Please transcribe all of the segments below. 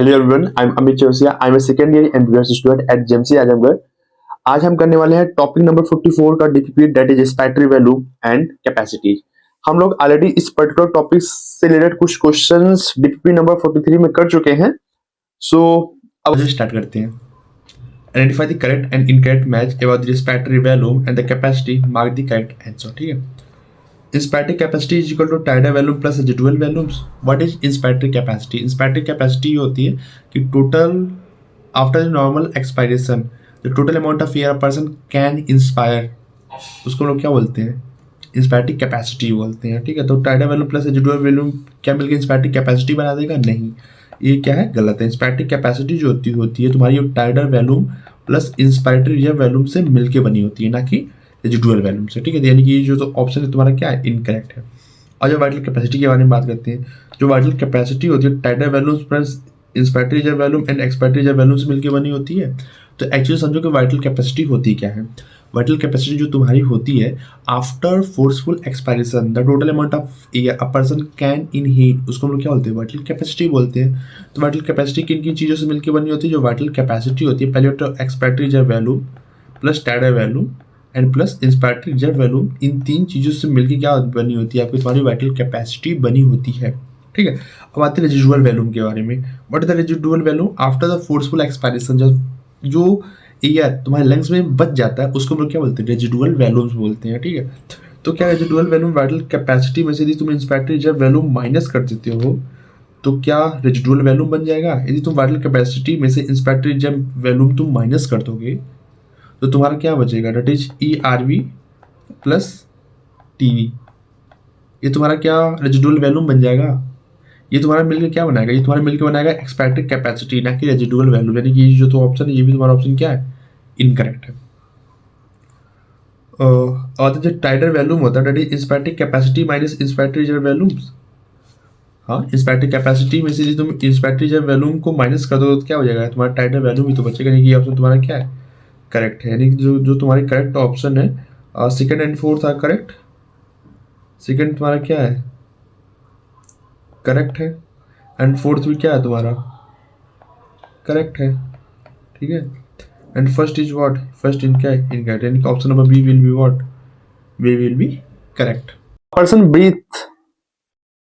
Hello everyone, I am Amit Chaurasia. I am a second year MBBS student at JMC Azamgarh. आज हम करने वाले हैं टॉपिक नंबर 44 का DPP, that is respiratory value and capacity. हम लोग ऑलरेडी इस पर्टिकुलर टॉपिक से रिलेटेड कुछ क्वेश्चंस डीपीपी नंबर 43 में कर चुके हैं। सो अब स्टार्ट करते हैं। Identify the correct and incorrect match about the respiratory value and the capacity, mark the correct answer. ठीक है। Inspector capacity is equal to tidal volume plus residual volumes. What is inspector capacity? Inspector capacity होती है कि total after the normal expiration the total amount of air a person can inspire, उसको लोग क्या बोलते हैं? इंस्पायरटिक कैपेसिटी बोलते हैं। ठीक है। तो tidal volume plus residual volume क्या मिलकर इंस्पायरटिक कैपेसिटी बना देगा? नहीं, ये क्या है? गलत है। इंस्पायरटिक कैपेसिटी जो होती है तुम्हारी tidal volume plus inspiratory reserve volume से मिलकर बनी होती है, ना कि रेजिडुअल वैल्यूम से। ठीक है। यानी कि ये जो तो ऑप्शन है तुम्हारा क्या है? इनकरेक्ट है। और जो वाइटल कैपेसिटी के बारे में बात करते हैं, जो वाइटल कैपेसिटी होती है tidal volume plus inspiratory reserve volume and expiratory reserve volume से मिलकर बनी होती है। तो एक्चुअली समझो कि वाइटल कैपेसिटी होती क्या है। वाइटल कैपेसिटी जो तुम्हारी होती है after forceful expiration the total amount of air a person can inhale, उसको हम लोग क्या बोलते हैं? वाइटल कैपेसिटी बोलते हैं। तो वाइटल कैपेसिटी किन किन चीज़ों से मिलकर बनी होती है? जो वाइटल कैपेसिटी होती है, पहले तो expiratory reserve value plus tidal value and plus inspiratory reserve value, इन तीन चीज़ों से मिलकर क्या बनी होती है? आपकी तुम्हारी वाइटल कैपेसिटी बनी होती है। ठीक है। अब आते हैं रेजिडुअल वैल्यूम के बारे में। What is the residual value after the forceful expiration? जो एयर तुम्हारे लंग्स में बच जाता है उसको हम लोग क्या बोलते हैं? रेजिडुअल वैल्यूम्स बोलते हैं। ठीक है। तो क्या रेजिडुअल वैल्यूम वाइटल कैपेसिटी में से यदि तुम इंस्पायरटरी रिजर्व वैल्यूम माइनस कर देते हो तो क्या रेजिडुअल वैल्यूम बन जाएगा? यदि तुम वाइटल कैपेसिटी में से इंस्पायरटरी रिजर्व वैल्यूम तुम माइनस कर दोगे तो तुम्हारा क्या बचेगा? That is ERV plus TV। ये तुम्हारा क्या रेजिडुअल वैल्यूम बन जाएगा? ये तुम्हारा मिलकर क्या बनाएगा? ये तुम्हारा मिलकर बनाएगा एक्सपेक्टेड कैपेसिटी, ना कि रेजिडुअल वैल्यू। यानी कि ये जो तो ऑप्शन है ये भी तुम्हारा ऑप्शन क्या है? इनकरेक्ट है। और जो टाइडल वैल्यूम होता है that is inspiratory capacity minus inspiratory reserve volumes. हाँ, इंस्पायरटिक कैपेसिटी में से यदि तुम इंस्पायरटरी रिजर्व वैल्यूम को माइनस कर दो तो क्या हो जाएगा? तुम्हारा टाइडल वैल्यूम भी तो बचेगा। यानी कि ऑप्शन तुम्हारा क्या है? करेक्ट है। यानी कि जो तुम्हारी करेक्ट ऑप्शन है second and fourth are correct. Second तुम्हारा क्या है? करेक्ट है। एंड फोर्थ भी क्या है तुम्हारा? करेक्ट है। ठीक है। And first is what? First इन क्या है? इनकरेक्ट। यानी कि option number B will be what? B will be correct. Person breathe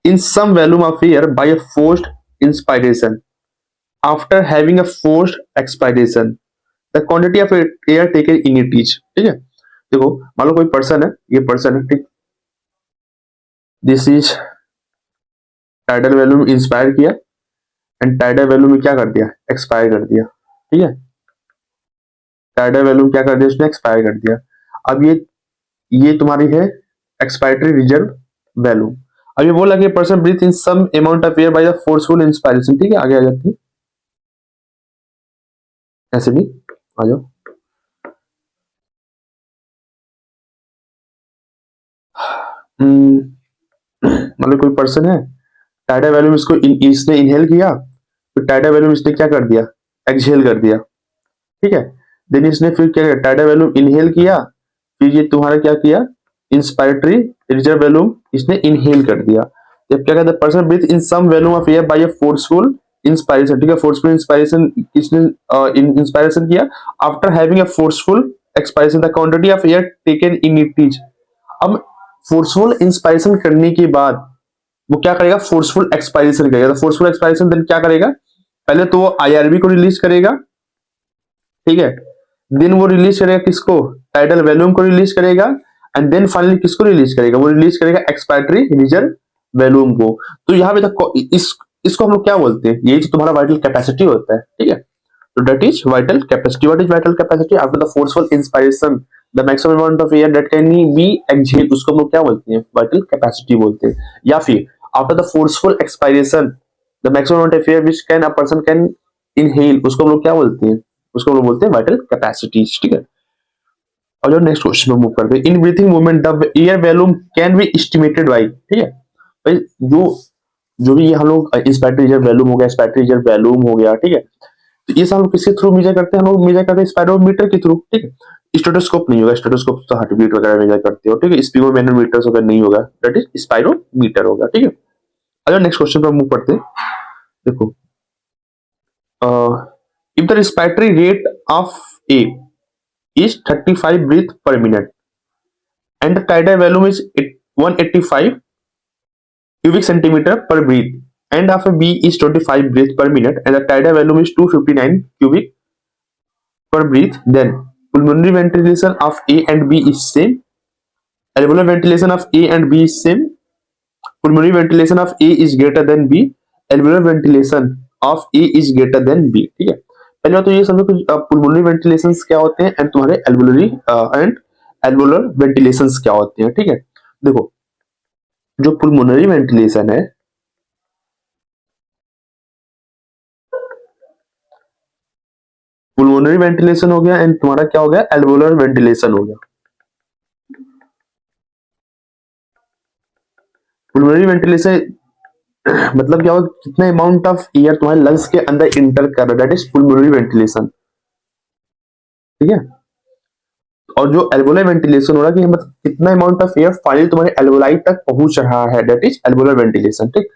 in some volume of air by a forced inspiration. After having a forced expiration, the quantity of air taken in it is। ठीक है। देखो, मान लो कोई person है, ये person है, ठीक। This is tidal volume inspire किया एंड टाइडल वैल्यूम में क्या कर दिया? एक्सपायर कर दिया। ठीक है। टाइडल वैल्यूम क्या कर दिया? उसने एक्सपायर कर दिया। अब ये तुम्हारी है एक्सपायरटरी रिजर्व वैल्यूम। अब ये बोला कि person breathe in some amount of air by the forceful inspiration. ठीक है, आगे आ जाते हैं। ऐसे भी आ जाओ। मतलब कोई पर्सन है, टाइडल वैल्यूम इसने इनहेल किया, तो टाइडल वैल्यूम इसने क्या कर दिया? एक्सहेल कर दिया। ठीक है। देन इसने फिर क्या किया? टाइडल वैल्यूम इनहेल किया, फिर ये तुम्हारा क्या किया? इंस्पायरटरी रिजर्व वैल्यूम इसने इनहेल कर दिया। जब क्या कहते हैं? Person breathe in some volume of air by a forceful inspiration. ठीक है। फोर्सफुल इंस्पायरेशन किसने इंस्पायरेशन किया? After having a forceful expiration the quantity of air taken in it is. अब फोर्सफुल इंस्पायरेशन करने के बाद वो क्या करेगा? फोर्सफुल एक्सपायरेशन करेगा। तो फोर्सफुल एक्सपायरेशन देन क्या करेगा? पहले तो वो IRB को रिलीज करेगा। ठीक है। देन वो रिलीज करेगा किसको? टाइडल वैल्यूम को रिलीज करेगा। एंड देन फाइनली किसको रिलीज करेगा? वो रिलीज करेगा एक्सपायरटरी रिजर्व वैल्यूम को। तो यहाँ पे तक इसको हम लोग क्या बोलते हैं? यही तो तुम्हारा वाइटल कैपेसिटी होता है। ठीक है। तो that is vital capacity. What is vital capacity? After the forceful inspiration the maximum amount of air that can be exhaled, उसको हम लोग क्या बोलते हैं? वाइटल कैपेसिटी बोलते हैं। या फिर after the forceful expiration the maximum amount of air which can a person can inhale, उसको हम लोग क्या बोलते हैं? उसको हम लोग बोलते हैं वाइटल कैपेसिटीज। ठीक है। और जो नेक्स्ट क्वेश्चन में मूव करते हैं, in breathing movement the air volume can be estimated by. ठीक है भाई, जो भी ये हम लोग इंस्पायरटरी रिजर्व वैल्यूम हो गया, एक्सपायरटरी रिजर्व वैल्यूम हो गया। ठीक है। तो ये सब हम लोग किसके थ्रू मेजर करते हैं? हम लोग मेजर करते हैं स्पायरोमीटर के थ्रू। ठीक है। स्टेथोस्कोप नहीं होगा, स्टेथोस्कोप तो हार्ट बीट वगैरह मेजर करते हो। ठीक है। स्पीगोमेनोमीटर वगैरह नहीं होगा, दैट इज स्पायरोमीटर होगा। ठीक है। अगर नेक्स्ट क्वेश्चन पर मूव करते हैं, देखो if the respiratory rate of A is 35 breath per minute and the tidal volume is 185 cubic centimeter per breath and of a B is 25 breath per minute and the tidal volume is 259 cubic per breath, then pulmonary ventilation of A and B is same, alveolar ventilation of A and B is same, pulmonary ventilation of A is greater than B, alveolar ventilation of A is greater than B. ठीक है, पहले बात तो ये समझो कि pulmonary ventilations क्या होते हैं एंड तुम्हारे एल्वुलरी एंड एल्वुलर वेंटिलेशंस क्या होते हैं. ठीक है, देखो जो पुलमोनरी वेंटिलेशन है, पुलमोनरी वेंटिलेशन हो गया एंड तुम्हारा क्या हो गया, एल्वुलर वेंटिलेशन हो गया. पुलमोनरी वेंटिलेशन मतलब क्या होगा, कितना अमाउंट ऑफ एयर तुम्हारे लंग्स के अंदर इंटर कर रहा है, दैट इज पुलमोनरी वेंटिलेशन. ठीक है, और जो एल्वुलर वेंटिलेशन हो रहा है कि मतलब कितना अमाउंट ऑफ एयर फाइनली तुम्हारे एल्वुलाई तक पहुंच रहा है, दैट इज एल्वुलर वेंटिलेशन. ठीक,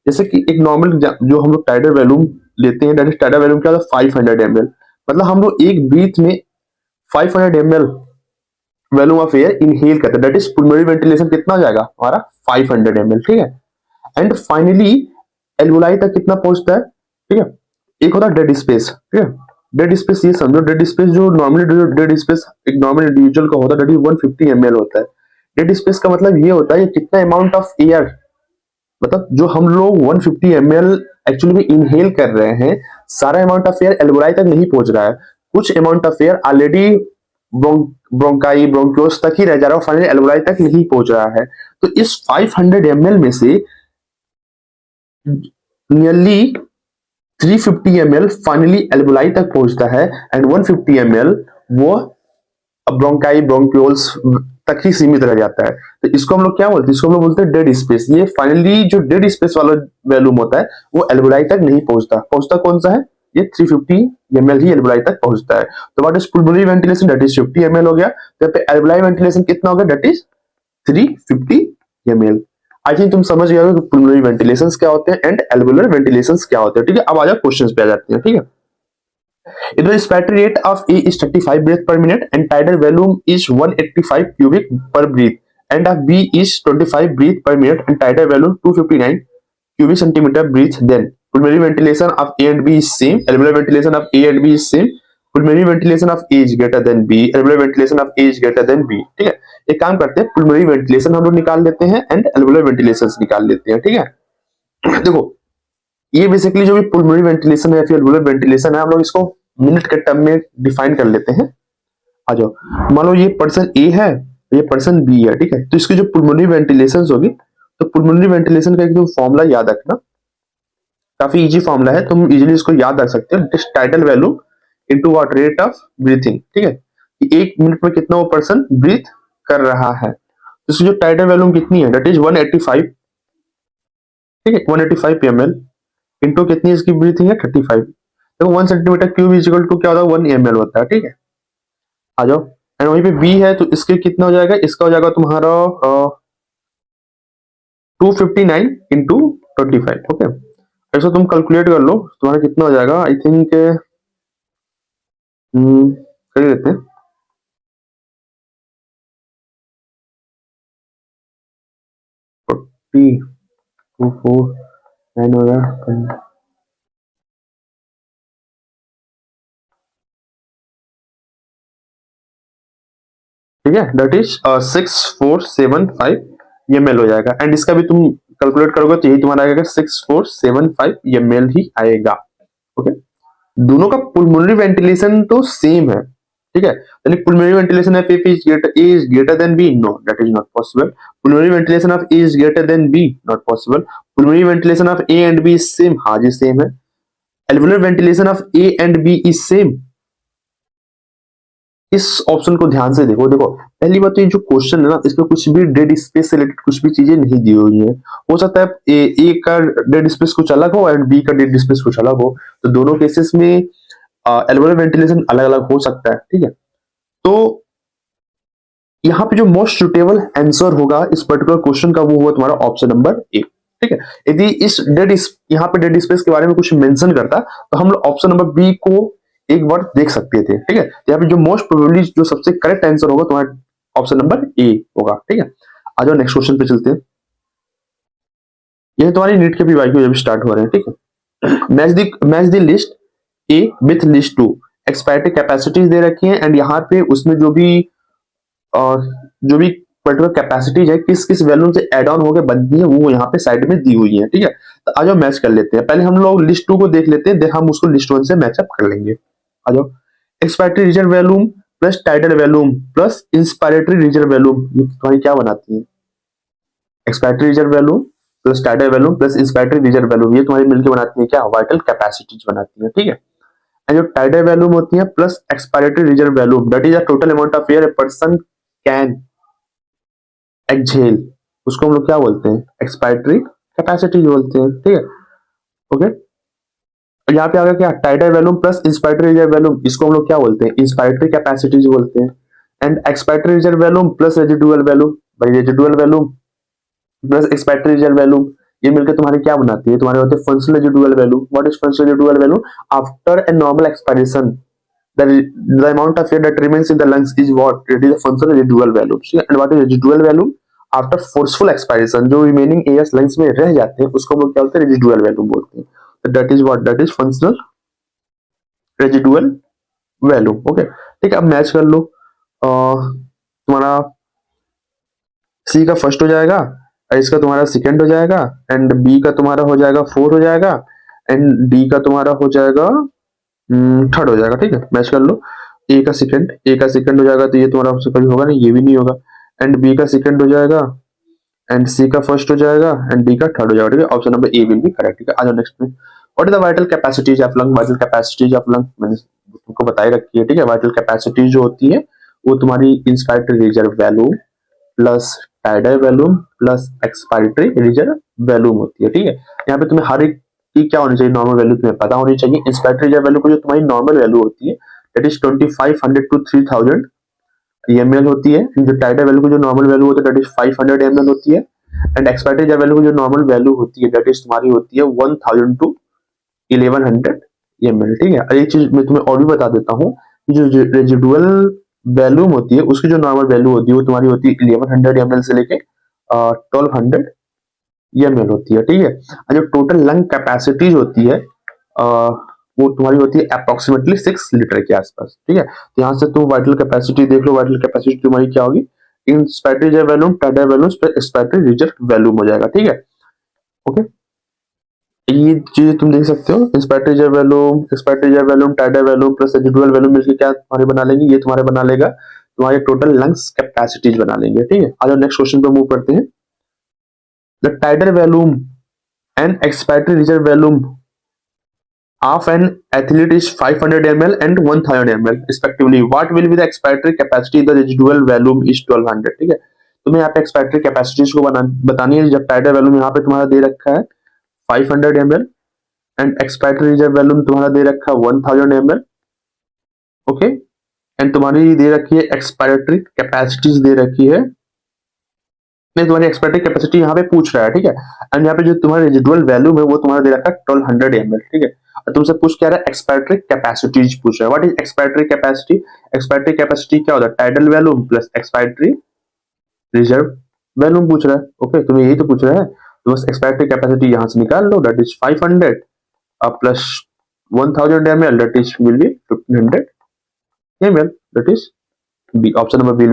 जैसे कि एक नॉर्मल जो हम लोग टाइडल वैल्यूम लेते हैं, दैट इज टाइडल वैल्यूम क्या होता है 500 ml. मतलब हम लोग एक ब्रीथ में 500 ml volume of air inhale करते हैं, दैट इज पुलमोनरी वेंटिलेशन कितना हो जाएगा हमारा 500 ml. ठीक है, एंड फाइनली एल्वुलाई तक कितना पहुंचता है. ठीक है, एक होता है डेड स्पेस. ठीक है, डेड स्पेस ये समझो, डेड स्पेस जो नॉर्मली डेड स्पेस एक नॉर्मल इंडिविजुअल का होता है, दैट इज 150 ml होता है. डेड स्पेस का मतलब ये होता है कितना अमाउंट ऑफ एयर, मतलब जो हम लोग 150 ml एक्चुअली में इनहेल कर रहे हैं, सारा अमाउंट ऑफ एयर एल्वुलाई तक नहीं पहुंच रहा है, कुछ amount of air already bronchi bronchioles तक ही रह जा रहा है, फाइनली एल्वुलाई तक नहीं पहुंच रहा है. तो इस 500 ml में से नियरली 350 ml फाइनली एल्वुलाई तक पहुंचता है एंड 150 ml वो ब्रोंकाई ब्रोंक्यूल्स तक ही सीमित रह जाता है. तो इसको हम लोग क्या बोलते हैं, इसको हम लोग बोलते हैं डेड स्पेस. ये फाइनली जो डेड स्पेस वाला वैल्यूम होता है वो एल्वुलाई तक नहीं पहुंचता. पहुंचता कौन सा है, ये 350 ml ही एल्वुलाई तक पहुंचता है. तो what is pulmonary ventilation, that is 50 ml हो गया. तो पे एल्वुलाई वेंटिलेशन कितना हो गया, that is 350 ml. I think तुम समझ गए हो कि पुलमोनरी वेंटिलेशंस क्या होते हैं एंड एल्वुलर वेंटिलेशंस क्या होते हैं. ठीक है, अब आ जाओ क्वेश्चंस पे आ जाते हैं. ठीक है, if the respiratory rate of A is 35 breath per minute and tidal volume is 185 cubic per breath and of B is 25 breath per minute and tidal volume 259 cubic centimeter breath, then pulmonary ventilation of A and B is same, alveolar ventilation of A and B is same, pulmonary ventilation of A is greater than B, alveolar ventilation of A is greater than B. ठीक है, एक काम करते हैं, pulmonary ventilation हम लोग निकाल लेते हैं एंड alveolar ventilation निकाल लेते हैं. ठीक है, देखो ये बेसिकली जो भी पुलमोनरी वेंटिलेशन है या फिर एल्वुलर वेंटिलेशन है, हम लोग इसको मिनट के टर्म में डिफाइन कर लेते हैं. आ जाओ, मान लो ये पर्सन ए है, ये पर्सन बी है. ठीक है, तो इसकी जो पुलमोनरी वेंटिलेशन होगी, तो पुलमोनरी वेंटिलेशन का एक तो फॉर्मूला याद रखना, काफी इजी फॉर्मूला है, तुम इजीली इसको याद रख सकते हो. Tidal value into what, rate of breathing. ठीक है, कि एक मिनट में कितना वो पर्सन ब्रीथ कर रहा है. तो इसकी जो टाइडल वैल्यू कितनी है, दैट इज 185. ठीक है, 185 ml इंटू कितनी इसकी ब्रीथिंग है 35. देखो 1 सेंटीमीटर क्यूब इक्वल टू क्या होता है 1 ml होता है. ठीक है, आ जाओ, एंड वहीं पे बी है तो इसके कितना हो जाएगा, इसका हो जाएगा तुम्हारा 259 इंटू 25. ओके, ऐसा तुम कैलकुलेट कर लो, तुम्हारा कितना हो जाएगा. आई थिंक कर लेते हैं, टू 4 9 हो गया. ठीक है, दैट इज 6475 ml हो जाएगा. एंड इसका भी तुम कैलकुलेट करोगे तो यही तुम्हारा आएगा 6475 ml ही आएगा. ओके, दोनों का पुलमोनरी वेंटिलेशन तो सेम है. ठीक है, यानी pulmonary ventilation of A is greater than B, no, that is not possible. Pulmonary ventilation of A is greater than B, not possible. Pulmonary ventilation of A and B is same, हाँ जी same है. Alveolar ventilation of A and B is same. इस option को ध्यान से देखो. देखो पहली बात तो ये जो क्वेश्चन है ना, इसमें कुछ भी डेड स्पेस से रिलेटेड कुछ भी चीजें नहीं दी हुई है. हो सकता है ए का डेड स्पेस कुछ अलग हो एंड बी का डेड स्पेस कुछ अलग हो, तो दोनों केसेस में एल्वुलर वेंटिलेशन अलग अलग हो सकता है. ठीक है, तो यहाँ पे जो मोस्ट सुटेबल आंसर होगा इस पर्टिकुलर क्वेश्चन का वो होगा तुम्हारा ऑप्शन नंबर ए. ठीक है। यदि इस यहाँ पे डेड स्पेस के बारे में कुछ मेंशन करता तो हम लोग ऑप्शन नंबर बी को एक बार देख सकते थे, ठीक है। तो यहाँ पे जो मोस्ट प्रोबेबली जो सबसे करेक्ट आंसर होगा तुम्हारा ऑप्शन नंबर ए होगा, ठीक है। आ जाओ नेक्स्ट क्वेश्चन पे चलते हैं। ये तुम्हारी नीट के पीवाईक्यू जब स्टार्ट हो रहे हैं, ठीक है। Match the list A with list two, expiratory capacities दे रखी है एंड यहाँ पे उसमें जो भी पर्टिकुलर कैपेसिटीज है किस किस वैल्यू से एड ऑन होकर बनती है वो यहाँ पे साइड में दी हुई है, ठीक है। तो आ जाओ मैच कर लेते हैं। पहले हम लोग लिस्ट टू को देख लेते हैं, देन हम उसको लिस्ट वन से मैचअप कर लेंगे। आ जाओ। Expiry reserve volume plus tidal volume plus inspiratory reserve volume, ये तुम्हारी क्या बनाती है? Expiry reserve volume plus tidal volume plus inspiratory reserve volume, ये तुम्हारी मिलकर बनाती है क्या? वाइटल कैपेसिटीज बनाती है, ठीक है। एंड जो टाइडल वैल्यूम होती है plus expiratory reserve volume, that is the total amount of air a person can exhale, उसको हम लोग क्या बोलते हैं? एक्सपायरेटरी कैपेसिटी बोलते हैं, ठीक है। ओके। यहाँ पे आ गया क्या? Tidal volume plus inspiratory reserve volume, इसको हम लोग क्या बोलते हैं? इंस्पायरेटरी कैपेसिटीज बोलते हैं। And expiratory reserve volume plus residual volume, भाई residual volume plus expiratory reserve volume, ये मिलकर तुम्हारी क्या बनाती है? तुम्हारे होते हैं functional residual value. What is functional residual value? After a normal expiration the amount of air that remains in the lungs is what? It is a function of residual value. And what is residual value? After forceful expiration, जो remaining airs lungs में रह जाते हैं उसको हम लोग क्या बोलते हैं? residual value बोलते हैं। तो that is what? That is functional residual value. Okay, ठीक है। अब मैच कर लो। तुम्हारा सी का फर्स्ट हो जाएगा, इसका तुम्हारा सेकंड हो जाएगा, एंड बी का तुम्हारा हो जाएगा 4 हो जाएगा, एंड डी का तुम्हारा हो जाएगा थर्ड हो जाएगा, ठीक है। मैच कर लो। ए का सेकंड हो जाएगा तो ये तुम्हारा ऑप्शन कभी होगा नहीं, ये भी नहीं होगा। एंड बी का सेकंड हो जाएगा, एंड सी का फर्स्ट हो जाएगा, एंड डी का थर्ड हो जाएगा, ठीक है। Option number A will be correct, ठीक है। आ जाओ नेक्स्ट में। What is the vital capacities of lung? Vital capacities of lung मैंने तुमको बताई रखी है, ठीक है। वाइटल कैपेसिटी जो होती है वो तुम्हारी inspiratory reserve value plus tidal volume plus expiratory reserve volume होती है, ठीक है। यहाँ पे तुम्हें हर एक की क्या होनी चाहिए? नॉर्मल वैल्यू तुम्हें पता होनी चाहिए। इंस्पायरेटरी रिजर्व वैल्यू को जो तुम्हारी नॉर्मल वैल्यू होती है दैट इज 2500 टू 3000 ml होती है। जो टाइडल वैल्यू को जो नॉर्मल वैल्यू होती है दैट इज 500 ml होती है। एंड एक्सपायरेटरी रिजर्व वैल्यू को जो नॉर्मल वैल्यू होती है दैट इज तुम्हारी होती है 1000 टू 1100 ml, ठीक है। और एक चीज मैं तुम्हें और भी बता देता हूँ कि जो रेजिडुअल वैल्यूम होती है उसकी जो नॉर्मल वैल्यू होती है वो तुम्हारी होती है 1100 ml से लेके 1200 ml होती है, ठीक है। और जो टोटल लंग कैपेसिटीज होती है वो तुम्हारी होती है अप्रोक्सीमेटली 6 लीटर के आसपास, ठीक है। तो यहाँ से तुम वाइटल कैपेसिटी देख लो। वाइटल कैपेसिटी तुम्हारी क्या होगी? Inspiratory reserve volume tidal volume plus expiratory reserve volume हो जाएगा, ठीक है। ओके, ये चीज तुम देख सकते हो। Inspiratory reserve volume, expiratory reserve volume, tidal volume plus residual volume मिलकर क्या तुम्हारे बना लेंगे? ये तुम्हारे बना लेगा तुम्हारे टोटल लंग्स कैपेसिटीज बना लेंगे, ठीक है। आज नेक्स्ट क्वेश्चन पे मूव करते हैं। The tidal volume and expiratory reserve volume of an athlete is 500 ml and 1000 ml respectively. What will be the expiratory capacity? The residual volume is 1200, ठीक है। तुम्हें यहाँ पे एक्सपायरेटरी कैपेसिटीज को बतानी है। जब टाइडल वैल्यूम यहाँ पे तुम्हारा दे रखा है 500 ml and expiratory reserve volume तुम्हारा दे रखा है 1000 ml, ओके। एंड तुम्हारी दे रखी है एक्सपायरेटरी कैपेसिटीज दे रखी है, नहीं तुम्हारी एक्सपायरेटरी कैपेसिटी यहाँ पे पूछ रहा है, ठीक है। एंड यहाँ पे जो तुम्हारा रेजिडुअल वैल्यूम है वो तुम्हारा दे रखा है 1200 ml, ठीक है। और तुमसे पूछ क्या रहा है? एक्सपायरेटरी कैपेसिटीज पूछ रहा है। What is expiratory capacity? Expiratory capacity क्या होता है? Tidal volume plus expiratory reserve volume पूछ रहा है, ओके। तुम्हें यही तो पूछ रहा है, तो बस एक्सपायरेटरी कैपेसिटी यहाँ से निकाल लो, that is 500 plus 1000 ml, that is will be 1500 ml, that is B. Option number B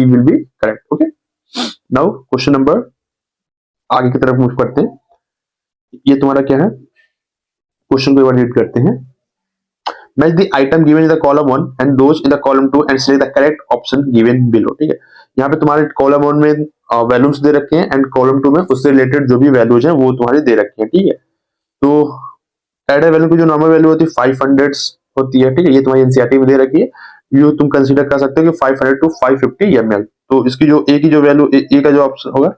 will be correct, okay. Now question number आगे की तरफ मूव करते हैं। ये तुम्हारा क्या है? क्वेश्चन को एक बार रीड करते हैं। Match the item given in the column 1 and those in the column 2 and select the correct option given below, ठीक है। यहाँ पे तुम्हारे कॉलम 1 में वैल्यूज दे रखे हैं एंड कॉलम 2 में उससे रिलेटेड जो भी वैल्यूज हैं वो तुम्हारे दे रखे हैं, ठीक है। तो टाइडल वैल्यू की जो नॉर्मल वैल्यू होती है 500 होती है, ठीक है। ये तुम्हारी एनसीईआरटी में दे रखी है। ये तुम कंसीडर कर सकते हो कि 500 टू 550 ml। तो इसकी जो ए की जो वैल्यू ए का जो ऑप्शन होगा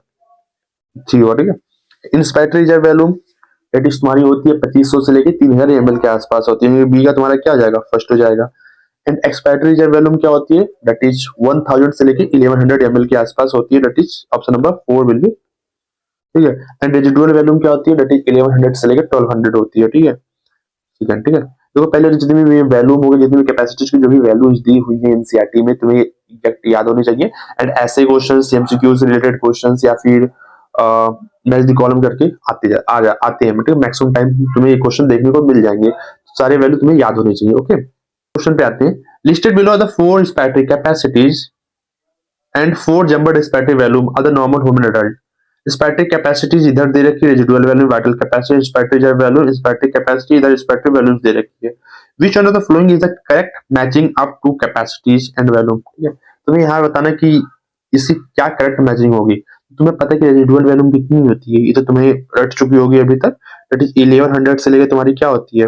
ठीक होगा, ठीक है। Inspiratory reserve volume that is तुम्हारी होती है 2500 से लेके 3000 ml के आसपास होती है। बी का तुम्हारा क्या जाएगा? फर्स्ट हो जाएगा। एंड एक्सपायरेटरी रिजर्व वैल्यूम क्या होती है? दैट इज 1000 से लेके 1100 ml के आसपास होती है, that is option number 4 will be ठीक है। एंड रेजिडुअल वैल्यूम क्या होती है, दैट इज 1100 से लेकर 1200 होती है। ठीक है, ठीक है, ठीक है। देखो पहले जितनी भी वैल्यूम होगी, जितनी भी कैपेसिटीज की जो भी वैल्यूज दी हुई है एनसीईआरटी में, तुम्हें एग्जैक्ट याद होनी चाहिए। एंड ऐसे क्वेश्चंस, एमसीक्यू से रिलेटेड क्वेश्चंस या फिर मैच द कॉलम करके आते हैं, मतलब मैक्सिमम टाइम तुम्हें ये क्वेश्चन देखने को मिल जाएंगे। सारे वैल्यू तुम्हें याद होनी चाहिए। ओके, क्वेश्चन पे आते हैं। Listed below the four respiratory capacities and four numbered respiratory volume are the normal human adult. Respiratory capacities इधर दे रखी है, residual value, vital capacity, respiratory reserve value, respiratory capacity, इधर स्पैटरी वैल्यूज दे रखी है। Which one of the following is the correct matching up to capacities and volume. ठीक है, तुम्हें यहाँ बताना कि इसकी क्या करेक्ट मैचिंग होगी। तुम्हें पता है कि रेजिडुअल वैल्यूम कितनी होती है, ये तो तुम्हें रट चुकी होगी अभी तक। दैट इज 1100 से लेकर तुम्हारी क्या होती है,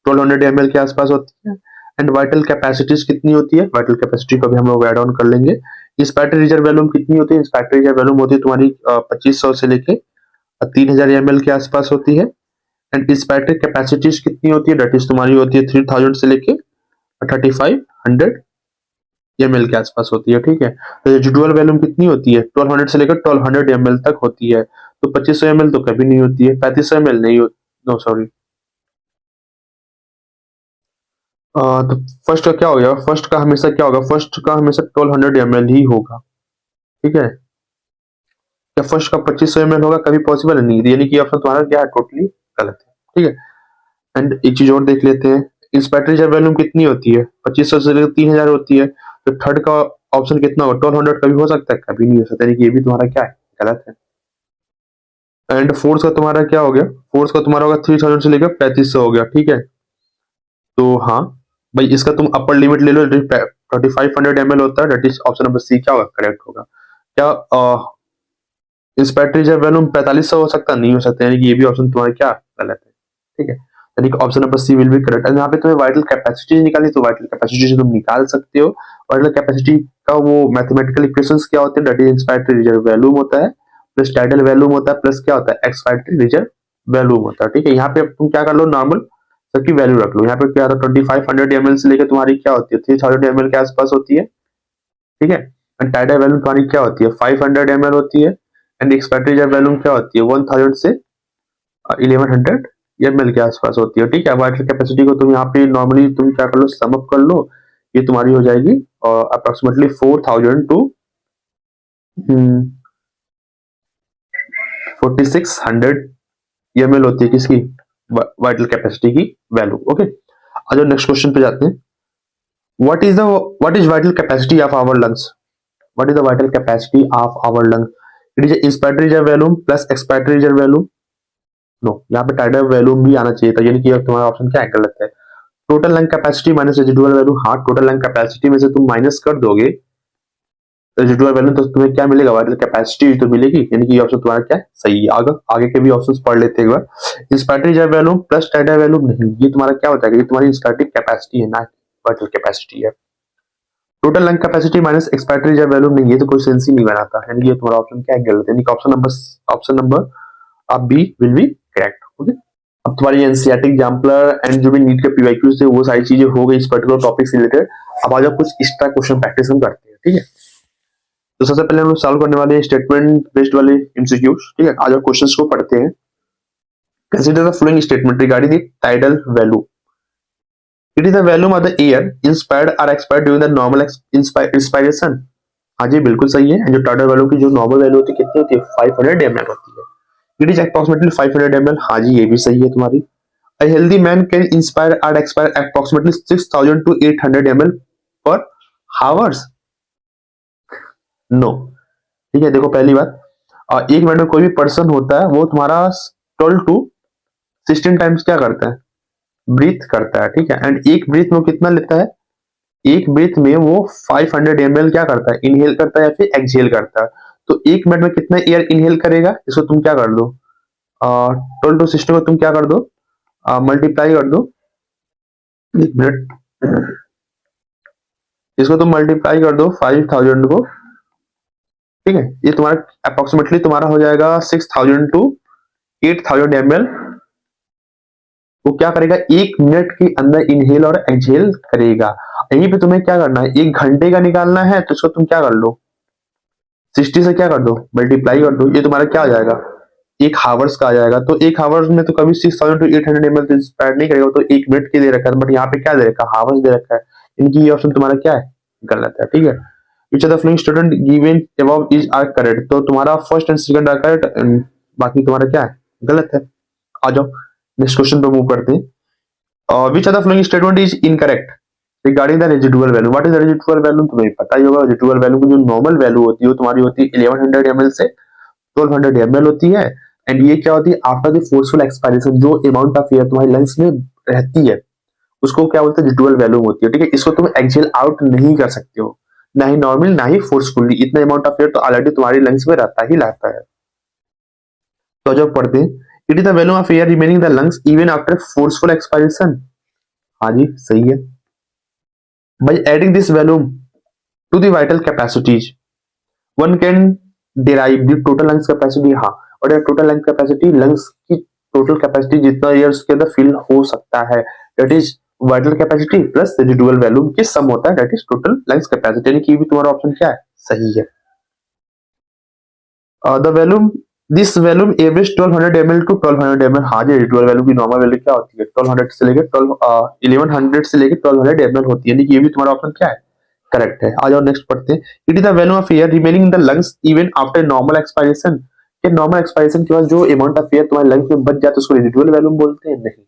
1200 ml के आसपास होती है। एंड वाइटल कैपेसिटीज कितनी होती है, वाइटल कैपेसिटी को भी हम लोग ऐड ऑन कर लेंगे। इस बैटरी रिजर्व वैल्यूम कितनी होती है, इस बैटरी रिजर्व वैल्यूम होती है तुम्हारी 2500 से लेके 3000 ml के आसपास होती है। एंड इस बैटरी कैपेसिटीज कितनी होती है, दैट इज तुम्हारी होती है 3000 से लेके 3500 ml के आसपास होती है। ठीक है, तो रेजिडुअल वैल्यूम कितनी होती है, 1200 से लेकर 1200 ml तक होती है। तो 2500 ml तो कभी नहीं होती है, 3500 ml नहीं होती, नो सॉरी। तो फर्स्ट का क्या हो गया, फर्स्ट का हमेशा क्या होगा, फर्स्ट का हमेशा 1200 ml ही होगा। ठीक है, क्या फर्स्ट का 2500 ml होगा, कभी पॉसिबल नहीं, यानी कि ऑप्शन तुम्हारा क्या है, टोटली गलत है। ठीक है, एंड एक चीज और देख लेते हैं। इंस्पेक्टर रिजर्व वैल्यूम कितनी होती है, 2500 से लेकर 3000 होती है। तो थर्ड का ऑप्शन कितना होगा, 1200 कभी हो सकता है, कभी नहीं हो सकता, यानी कि ये भी तुम्हारा क्या है, गलत है। एंड फोर्थ का तुम्हारा क्या हो गया, फोर्थ का तुम्हारा होगा 3000 से लेकर 3500 हो गया। ठीक है, तो हाँ भाई, इसका तुम अपर लिमिट ले लो, 3500 ml होता है, that is option number C क्या होगा, करेक्ट होगा। क्या इंस्पेक्टर रिजर्व वैल्यूम 4500 हो सकता, नहीं हो सकता, यानी कि ये भी ऑप्शन तुम्हारा क्या, गलत है। ठीक है, यानी कि option number C will be correct. And यहाँ पे तुम्हें वाइटल कैपेसिटी निकालनी, तो वाइटल कैपेसिटी से तुम निकाल सकते हो। वाइटल कैपेसिटी का वो मैथमेटिकल इक्वेशंस क्या होते हैं, that is inspector reserve volume होता है प्लस टाइडल वैल्यूम होता है प्लस क्या होता है, एक्सपेक्टेड रिजर्व वैल्यूम होता है। ठीक है, यहाँ पे तुम क्या कर लो, नॉर्मल सबकी वैल्यू रख लो। यहाँ पे क्या होता है, 2500 ml से लेकर तुम्हारी क्या होती है, 3000 ml के आसपास होती है। ठीक है, एंड टाइडल वैल्यू तुम्हारी क्या होती है, 500 ml होती है। एंड एक्सपेक्टेड रिजर्व वैल्यूम क्या होती है, 1000 से 1100 ml के आसपास होती है। ठीक है, वाटर कैपेसिटी को तुम यहाँ पे नॉर्मली तुम क्या कर लो, सम अप कर लो, ये तुम्हारी हो जाएगी अप्रोक्सीमेटली 4000 टू 4600 ml होती है किसकी, वाइटल कैपेसिटी की वैल्यू। ओके, आज नेक्स्ट क्वेश्चन पे जाते हैं। What is vital capacity of our lungs, what is the vital capacity of our lung. It is inspiratory reserve volume plus expiratory reserve volume. No, यहाँ पे tidal volume भी आना चाहिए था, यानी कि तुम्हारा ऑप्शन क्या है, गलत है। Total lung capacity minus residual value, हाँ टोटल लंग कैपेसिटी में से तुम माइनस कर दोगे रेजिडुअल वैल्यू, तो तुम्हें क्या मिलेगा, वाइटल कैपेसिटी तो मिलेगी, यानी कि ऑप्शन तुम्हारा क्या है, सही है। आगे आगे के भी ऑप्शंस पढ़ लेते हैं एक बार। Inspiratory reserve value plus tidal value नहीं, ये तुम्हारा क्या होता है, ये तुम्हारी इंस्पिरेटरी कैपेसिटी है ना, वाइटल कैपेसिटी है। Total lung capacity minus expiratory reserve value नहीं, ये तो कोई सेंस ही नहीं बनाता, यानी कि ये तुम्हारा ऑप्शन क्या है, गलत है। यानी कि ऑप्शन नंबर आप B will be correct. Okay, अब तुम्हारी एनसीईआरटी एग्जाम्पलर एंड जो भी नीट के पीवाईक्यू थे वो सारी चीजें हो गई इस पर्टिकुलर टॉपिक से रिलेटेड। अब आ जाओ कुछ एक्स्ट्रा क्वेश्चन प्रैक्टिस हम करते हैं। ठीक है, तो सबसे पहले हम लोग सॉल्व करने वाले स्टेटमेंट बेस्ड वाले एमसीक्यूज। ठीक है, आ जाओ क्वेश्चंस को पढ़ते हैं। Consider the following statement regarding the tidal value. It is the volume of the air inspired or expired during the normal inspiration. हाँ जी, बिल्कुल सही है। जो टाइडल वैल्यू की जो नॉर्मल वैल्यू होती है कितनी होती है, 500 ml होती है। इट इज अप्रोक्सीमेटली 500 ml, हाँ जी ये भी सही है तुम्हारी। A healthy man can inspire or expire approximately 6000 to 800 ml per hours. No, ठीक है। देखो पहली बात, एक मिनट में कोई भी पर्सन होता है वो तुम्हारा 12 टू 16 टाइम्स क्या करता है, ब्रीथ करता है। ठीक है, एंड एक ब्रीथ में वो कितना लेता है, एक ब्रीथ में वो 500 ml क्या करता है, इनहेल करता है या फिर एक्सहेल करता है। तो एक मिनट में कितना एयर इनहेल करेगा, इसको तुम क्या कर दो, 12 टू 16 को तुम क्या कर दो, मल्टीप्लाई कर दो। एक मिनट, इसको तुम मल्टीप्लाई कर दो 5000 को। ठीक है, ये तुम्हारा अप्रोक्सीमेटली तुम्हारा हो जाएगा 6000 टू 8000 ml। वो क्या करेगा, एक मिनट के अंदर इनहेल और एक्सहेल करेगा। यहीं पे तुम्हें क्या करना है, एक घंटे का निकालना है, तो इसको तुम क्या कर लो, 60 से क्या कर दो, मल्टीप्लाई कर दो। ये तुम्हारा क्या हो जाएगा, 1 हावर्स का आ जाएगा, तो 1 हावर्स में तो कभी 6000 टू 800 ml तो इंस्पायर नहीं करेगा, तो 1 मिनट के दे रखा है, बट यहाँ पे क्या दे रखा है, हावर्स दे रखा है। इनकी ये ऑप्शन तुम्हारा क्या है, गलत है। ठीक है, which are the following student given above is are correct, तो तुम्हारा first and second are correct, बाकी तुम्हारा क्या है, गलत है। आ जाओ नेक्स्ट क्वेश्चन पे मूव करते हैं। Which are the following statement is incorrect regarding the residual value. What is the residual value, तुम्हें पता ही होगा। रेजिडुअल वैल्यू की जो नॉर्मल वैल्यू होती है वो तुम्हारी होती है 1100 ml से 1200 ml होती है। एंड ये क्या होती है, आफ्टर द फोर्सफुल एक्सपायरेशन, जो अमाउंट ऑफ एयर तुम्हारी लंग्स में रहती है उसको क्या बोलते हैं, रेजिडुअल वैल्यू होती है। ठीक है, इसको तुम एक्सेल आउट नहीं कर सकते हो, ना ही नॉर्मल ना ही फोर्सफुली। इतना अमाउंट ऑफ एयर तो ऑलरेडी तुम्हारी लंग्स में रहता ही रहता है। तो जब पढ़ते हैं, it is the value of air remaining the lungs even after forceful expiration. हाँ जी सही है। By adding this value to the vital capacities one can derive the total lungs capacity. हाँ, और टोटल लंग्स कैपेसिटी, लंग्स की total capacity जितना air उसके अंदर फिल हो सकता है, that is vital capacity plus residual value के सम होता है, that is total lungs capacity. यानी कि भी तुम्हारा ऑप्शन क्या है, सही है। The value this value average 1200 ml to 1200 ml। हाँ जी, रेजिडुअल वैल्यू की नॉर्मल वैल्यू क्या होती है, 1200 से लेकर 1100 से लेकर 1200 ml होती है। यानी कि ये भी तुम्हारा ऑप्शन क्या है, करेक्ट है। आ जाओ नेक्स्ट पढ़ते हैं। It is the value of air remaining in the lungs even after normal expiration. कि नॉर्मल एक्सपायरेशन के बाद जो अमाउंट ऑफ एयर तुम्हारे लंग्स में बच जाता है उसको रेजिडुअल वैल्यू बोलते हैं, नहीं,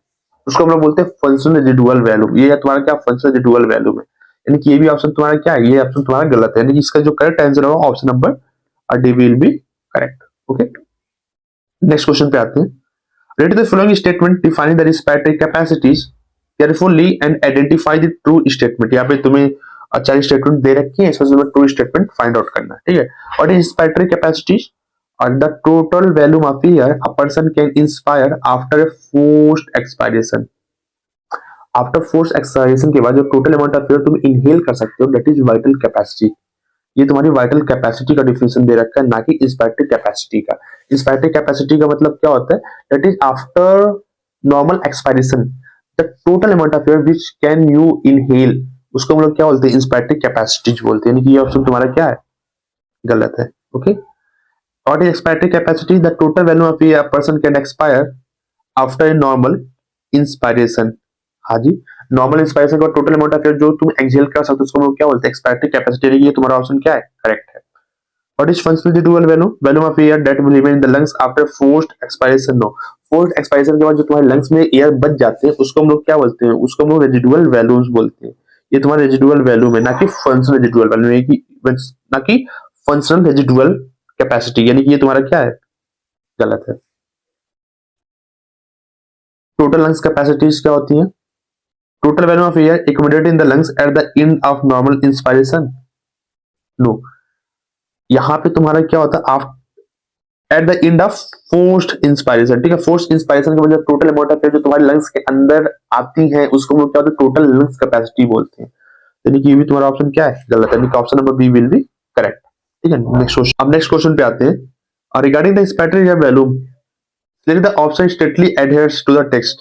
उसको हम लोग बोलते हैं फंक्शनल रेजिडुअल वैल्यू। ये है तुम्हारा क्या, फंक्शनल रेजिडुअल वैल्यू में। यानी कि ये भी ऑप्शन तुम्हारा क्या है, ये ऑप्शन तुम्हारा गलत है। यानी कि इसका जो करेक्ट आंसर होगा option number D will be correct. Okay, next question पे आते हैं। Read the following statement defining the respiratory capacities carefully and identify the true statement। यहाँ पे तुम्हें 4 स्टेटमेंट दे रखी है, इसमें से ट्रू स्टेटमेंट फाइंड आउट करना है। ठीक है, और respiratory capacities are the total volume of air a person can inspire after a forced expiration। After force expiration के बाद जो टोटल अमाउंट ऑफ एयर तुम इनहेल कर सकते हो, दैट इज वाइटल कैपेसिटी। ये तुम्हारी वाइटल कैपेसिटी का डिफिनेशन दे रखा है, ना कि इंस्पायरेटरी कैपेसिटी का। इंस्पायरेटरी कैपेसिटी का मतलब क्या होता है, that is after normal expiration the total amount of air which can you inhale, उसको हम लोग क्या बोलते हैं, इंस्पायरेटरी कैपेसिटी बोलते हैं। यानी कि ये ऑप्शन तुम्हारा क्या है, गलत है। Okay, what is expiratory capacity, the total value of air a person can expire after a normal inspiration. हाँ जी, नॉर्मल इंस्पायरेशन का टोटल अमाउंट ऑफ एयर जो तुम एक्सहेल कर सकते हो उसको हम लोग क्या बोलते हैं, एक्सपायरेटरी कैपेसिटी। ये तुम्हारा ऑप्शन क्या है, करेक्ट है। What is functional residual value, value of air that will remain in the lungs after forced expiration. No, forced expiration के बाद जो तुम्हारे लंग्स में एयर बच जाते हैं उसको हम लोग क्या बोलते हैं, उसको हम लोग रेजिडुअल वैल्यूज बोलते हैं। ये तुम्हारे रेजिडुअल वैल्यू में, ना कि फंक्शनल रेजिडुअल वैल्यू, ना कि फंक्शनल रेजिडुअल कैपेसिटी। यानी कि ये तुम्हारा क्या है, गलत है। टोटल लंग्स कैपेसिटीज क्या होती है, total value of air accumulated in the lungs at the end of normal inspiration। No, यहां पे तुम्हारा क्या होता है, at the end of forced inspiration. ठीक है, फोर्स्ड इंस्पायरेशन के बाद टोटल अमाउंट ऑफ एयर जो तुम्हारे लंग्स के अंदर आती है उसको हम लोग क्या होता है, टोटल लंग्स कैपेसिटी बोलते हैं। यानी कि ये भी तुम्हारा ऑप्शन क्या है, गलत है। यानी कि option number B will be correct. ठीक है, नेक्स्ट क्वेश्चन। अब नेक्स्ट क्वेश्चन पे आते हैं। Regarding the inspiratory value the option strictly adheres to the text.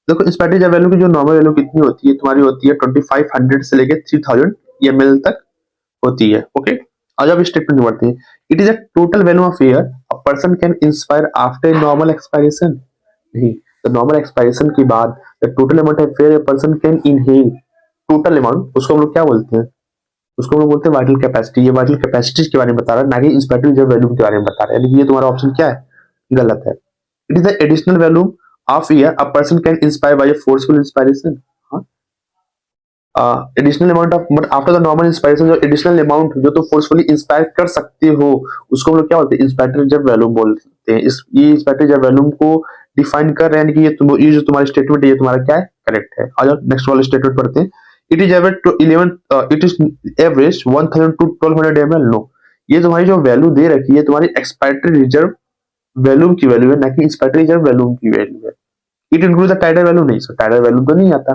देखो, इंस्पायरेटरी वैल्यू की जो नॉर्मल वैल्यू कितनी होती है, तुम्हारी होती है 2500 से लेकर 3000 ml तक होती है। ओके, अब जब स्टेटमेंट बढ़ते हैं, it is a total value of air a person can inspire after normal expiration. नहीं, तो नॉर्मल एक्सपायरेशन के बाद the total amount of air a person can inhale, total amount, उसको हम लोग क्या बोलते हैं, उसको हम लोग बोलते हैं वाइटल कैपेसिटी। ये वाइटल कैपेसिटी के बारे में बता रहा है, ना कि इंस्पायरेटरी वैल्यू के बारे में बता रहा है। यानी कि ये तुम्हारा ऑप्शन क्या है, गलत है। It is the additional value of air a person can inspire by a forceful inspiration. Additional amount of, but after the normal inspiration जो एडिशनल अमाउंट जो तो फोर्सफुली इंस्पायर कर सकते हो उसको हम लोग क्या बोलते हैं, इंस्पायरेटरी रिजर्व वैल्यू बोलते हैं। ये इंस्पायरेटरी रिजर्व वैल्यू को डिफाइन कर रहे हैं कि ये जो तुम्हारी स्टेटमेंट है ये तुम्हारा क्या है, करेक्ट है। आ जाओ नेक्स्ट वाले स्टेटमेंट पढ़ते हैं। It is average to 11 it is average 1000 to 1200 ml। No, ये तुम्हारी जो वैल्यू दे रखी है तुम्हारी एक्सपायरेटरी रिजर्व वैल्यू की वैल्यू है, ना कि इंस्पायरेटरी रिजर्व वैल्यू की वैल्यू है। It include the tidal value, नहीं, सो टाइडल वैल्यू तो नहीं आता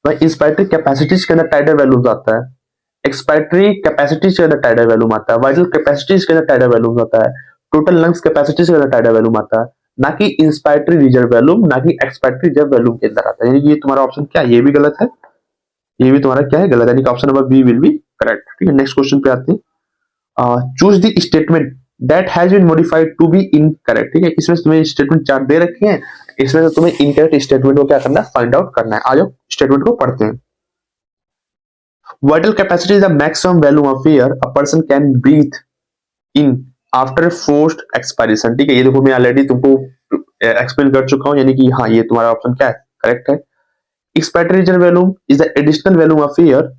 भाई। इंस्पायरेटरी कैपेसिटीज के अंदर टाइडल वैल्यूज आता है, एक्सपायरेटरी कैपेसिटीज के अंदर टाइडल वैल्यू आता है, वाइटल कैपेसिटीज के अंदर टाइडल वैल्यू आता है, टोटल लंग्स कैपेसिटीज के अंदर टाइडल वैल्यू आता है, ना कि इंस्पायरेटरी रिजर्व वैल्यू, ना कि एक्सपायरेटरी रिजर्व वैल्यू के अंदर आता है। यानी ये तुम्हारा ऑप्शन क्या है, ये भी गलत है, ये भी तुम्हारा क्या है, गलत है। यानी कि option number B will be correct. ठीक है, नेक्स्ट क्वेश्चन पे आते हैं। Choose the statement that has been modified to be incorrect. ठीक है, इसमें तुम्हें स्टेटमेंट 4 दे रखे हैं, इसमें से तुम्हें इनकरेक्ट स्टेटमेंट को क्या करना है, फाइंड आउट करना है। आ जाओ स्टेटमेंट को पढ़ते हैं। Vital capacity is the maximum value of air a person can breathe in after forced expiration. ठीक है, ये देखो मैं ऑलरेडी तुमको एक्सप्लेन कर चुका हूं, यानी कि हाँ ये तुम्हारा ऑप्शन क्या है, करेक्ट है। Expiratory reserve value is the additional value of air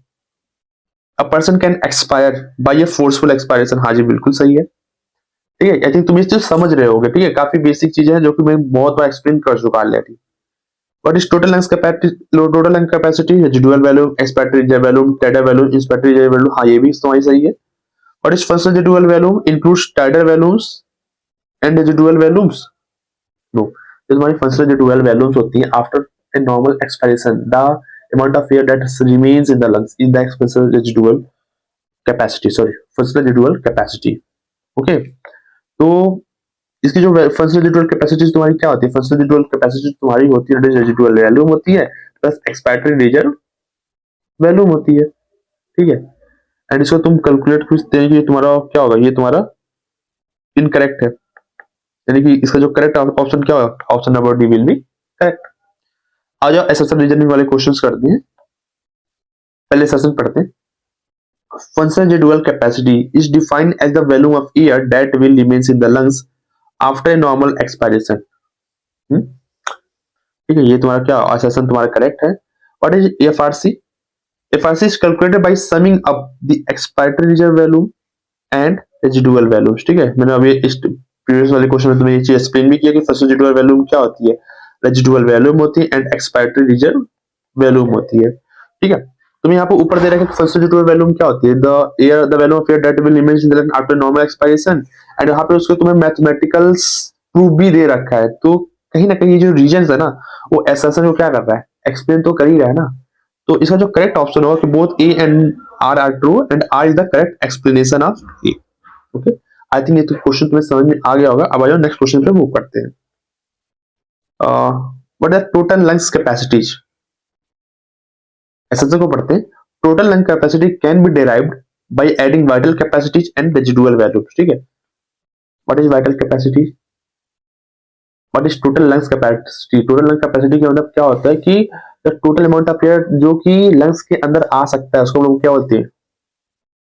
a person can expire by a forceful expiration. हाँ जी बिल्कुल सही है। ठीक है, आई थिंक तुम इस चीज समझ रहे होगे। ठीक है, काफी बेसिक चीजें हैं जो कि मैं बहुत बार एक्सप्लेन कर चुका already. What is total lungs capacity, total lung capacity, residual value, expiratory reserve value, tidal value, inspiratory reserve value. हाँ ये भी तुम्हारी सही है। What is functional residual value, includes tidal values and residual values. No, जो तुम्हारी functional residual values होती हैं after a normal expiration, the amount of air that remains in the lungs is the functional residual capacity, sorry functional residual capacity. Okay, तो इसकी जो functional residual capacity तुम्हारी क्या होती है, फंक्शनल रेजिडुअल कैपेसिटी तुम्हारी होती है रेजिडुअल वैल्यूम होती है प्लस एक्सपायरेटरी रिजर्व वैल्यूम होती है। ठीक है, एंड इसको तुम कैलकुलेट पूछते हैं कि तुम्हारा क्या होगा, ये तुम्हारा इनकरेक्ट है, यानी कि इसका जो करेक्ट ऑप्शन क्या होगा, option number D will be correct. आ जाओ एसएसएल रीजनिंग वाले क्वेश्चंस करते हैं। पहले सेशन पढ़ते हैं। Functional residual capacity is defined as the value of air that will remains in the lungs after a normal expiration. ठीक है, ये तुम्हारा क्या असर्शन तुम्हारा करेक्ट है। What is FRC, FRC is calculated by summing up the expiratory reserve value and residual values. ठीक है, मैंने अभी इस प्रीवियस वाले क्वेश्चन में तुम्हें ये चीज एक्सप्लेन भी किया कि फर्स्ट रेजिडुअल वैल्यूम क्या होती है, रेजिडुअल वैल्यूम होती है एंड एक्सपायरेटरी रिजर्व वैल्यूम होती है। ठीक है, तुम्हें यहाँ पे ऊपर दे रखा है फर्स्ट रेजिडुअल वैल्यूम क्या होती है, the value of air that will remain in the lung after normal expiration, and यहाँ पे उसको तुम्हें मैथमेटिकल्स प्रूफ भी दे रखा है। तो कहीं ना कहीं ये जो रीजन है ना, वो एसएसएन को क्या कर रहा है, एक्सप्लेन तो कर ही रहा है ना। तो इसका जो करेक्ट ऑप्शन होगा कि both A and R true and R is the correct explanation of A. Okay, I think ये तो क्वेश्चन तुम्हें समझ में आ गया होगा। अब आ जाओ नेक्स्ट क्वेश्चन पे मूव करते हैं। What are total lungs capacities, SSA को पढ़ते हैं। Total lung capacity can be derived by adding vital capacities and residual values. ठीक है, what is vital capacity, what is total lungs capacity, total lung capacity का मतलब क्या होता है कि the total amount of air जो कि लंग्स के अंदर आ सकता है उसको हम लोग क्या बोलते हैं,